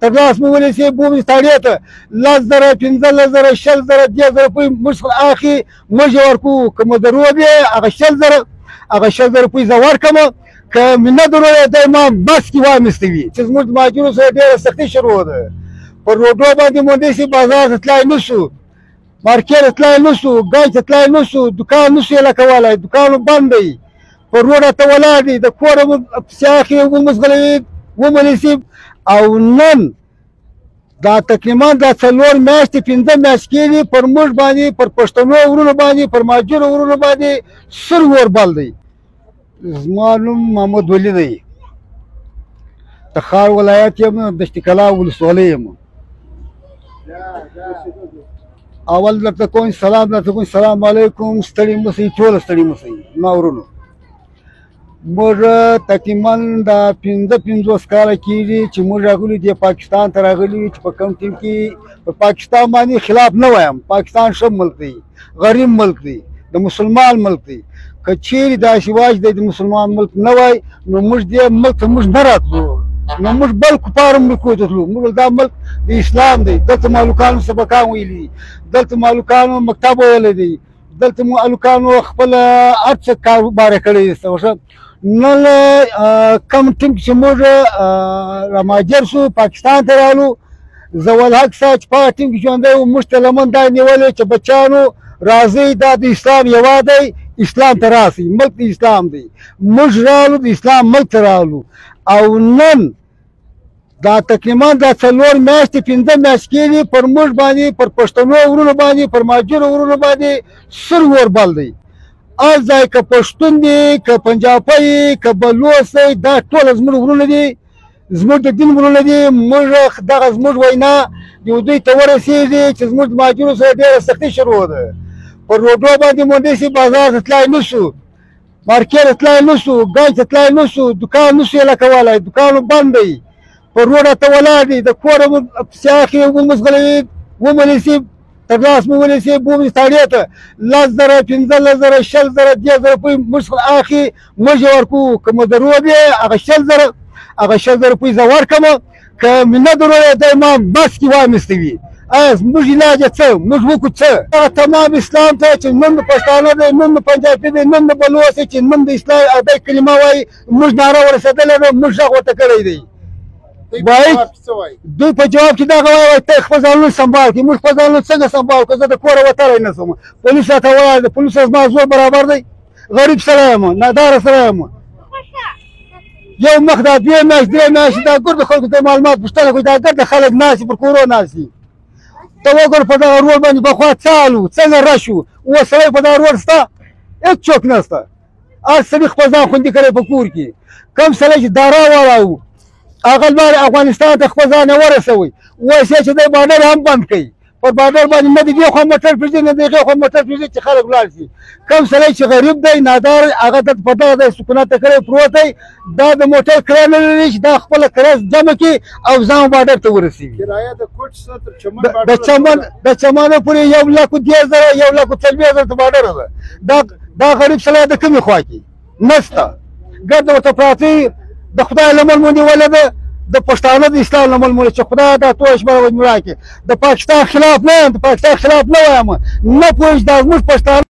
تر لاس مې ونیسي بومي ساړې ته 10,000 15,000 10,000 10,000 روپۍ موږ اخلي موږ یې ورکوو که مو دروب یې هغه 10,000 هغه 10,000 روپۍ زه ورکړم که مې نه دروب یې دی ما بس کې وامېستی وي چې زموږ د مهاجرو سره ډېره سختي شروع ده پر روډو باندې موندی سي بازار ته تلای نه شو مارکېټ ته تلای نه شو ګاج ته تلای نه شو دوکان نه شو یې لګولی دوکان بند دی پر روډ ته ولاړ دی د کوره پسې اخلي ومزغلوي ومنیسي او نن دا تقریبا دا 4 میاشتې 5 میاشتې کېږي پر موږ باندې پر پښتنو ورونو باندې پر مهاجرو ورونو باندې سور اور بل دی زما نوم محمد ولي دی تخار ولایت یم دشت کلا ولسوالۍ یم اول درته کوم سلام درته کوم سلام علیکم ستړي مه شئ ټوله ستړي مه شئ زما ورونو موږ تقریبا دا 15 کاله کېږي چې موږ راغلي دي پاکستان ته راغلي چې په کوم ټیم کې په پاکستان باندې خلاف نه وایم پاکستان ښه ملک دی غریب ملک دی د مسلمان ملک دی که چیرې داسې واج دی د مسلمان ملک نه وای نو موږ دې ملک ته موږ نه راتلو نو موږ بل کفارو ملکو ته تلو موږ دا ملک د اسلام دی دلته مالکانو سبقان ویلي دي دلته مالکانو مکتب ویلی دی دلته مالکانو خپل هر څه کاروبار کړی دی نن کم ټیم چې موږ رامهاجر شو پاکستان ته رالو زه ولحق صاحب چې په هغه ټیم کې ژوندی وم موږ ته لمن دا نیولی چې بچیانو راځئ دا د اسلام هېواد دی اسلام ته راسئ ملک د اسلام دی موږ رالو د اسلام ملک ته رالو او نن دا تقریبا دا 4 میاشتې 5 میاشتې کېږي پر موږ باندې پر پښتنو ورونو باندې پر مهاجرو ورونو باندې سور اور بل دی هر ځای که پښتون دی که پنجابی که بلوڅ دی دا ټوله زموږ ورونه دي زموږ د دین ورونه دي موږ دغه زموږ وینا یو دوی ته ورسېږي چې زموږ د مهاجرو سره ډېره سختي شروع ده پر روډو باندې موندی سي بازار ته تلای نه شو مارکېټ ته تلای نه شو ګاج ته تلای نه شو دوکان نه شو یې لګولی دوکان بند دی پر روډ ته ولاړ دی د کوره پسې اخلي ومزغلوي ومنیسي تر لاس مې ونیسي بومي ساړې ته 10,000 15,000 10,000 10,000 روپۍ موږ اخلي موږ یې ورکوو که مو دروب یې هغه 10,000 هغه 10,000 روپۍ زه ورکړم که مې نه دروب یې دی ما بس کې وامېستی وي ایا زموږ علاج یې څه موږ وکړو څه هغه تمام اسلام ته چې نن د پښتانه دی نن د پنجابي دی نن د بلوڅ دی چې نن د اسلام ادی کلمه وایي موږ ناره ورسېدلی ده موږ غږ ورته کړی دی دوی په جواب کې دغه وایي ته خپل ځانونه سنبال کړي موږ خپل ځانونه څنګه سنبال کړو زه د کوره وتلی نه شم پولیس راته وایي د پولیس زما زور برابر دی غریب سړی یم ناداره سړی یم یو مخ دا 2 میاشتې 3 میاشتې دا ګرد خلکو ته معلومات پوښتنه کوي دا ګرد خلک ناست پر کورو ناست دي ته وګوره په دغه روډ باندې پخوا څه و څنګه رش و اوس سړی په دغه روډ شته هېڅوک نشته هر سړي خپل ځان خوندي کړی په کور کې کوم سړی چې دارا والا و هغه لارې افغانستان ته خپل ځان یې ورسوئ اوس یې چې دی بارډر هم بند کوي پر بارډر باندې نه د دې خوا موټر پرېږدي نه د هغې خوا موټر پرېږدي چې خلک ولاړ شي کوم سړی چې غریب دی نادار هغه دلته په دغه ځای سکونت ته کړی پروت دی دا د موټر کرایه نه لري چې دا خپله کرایه جمع کړي او ځان بارډر ته ورسېږي د چمنه پورې 1,10,000 1,40,000 ته بارډر ده دا غریب سړی د کومې خوا کې نشته ګرد ورته پراته د خدای لمن مو نیولې ده د پښتانه د اسلام لمن مو چې خدای دا توش به راکړي د پاکستان خلاف نه یم د پاکستان خلاف نه وایم نه پوهېږي دا زموږ پښتانه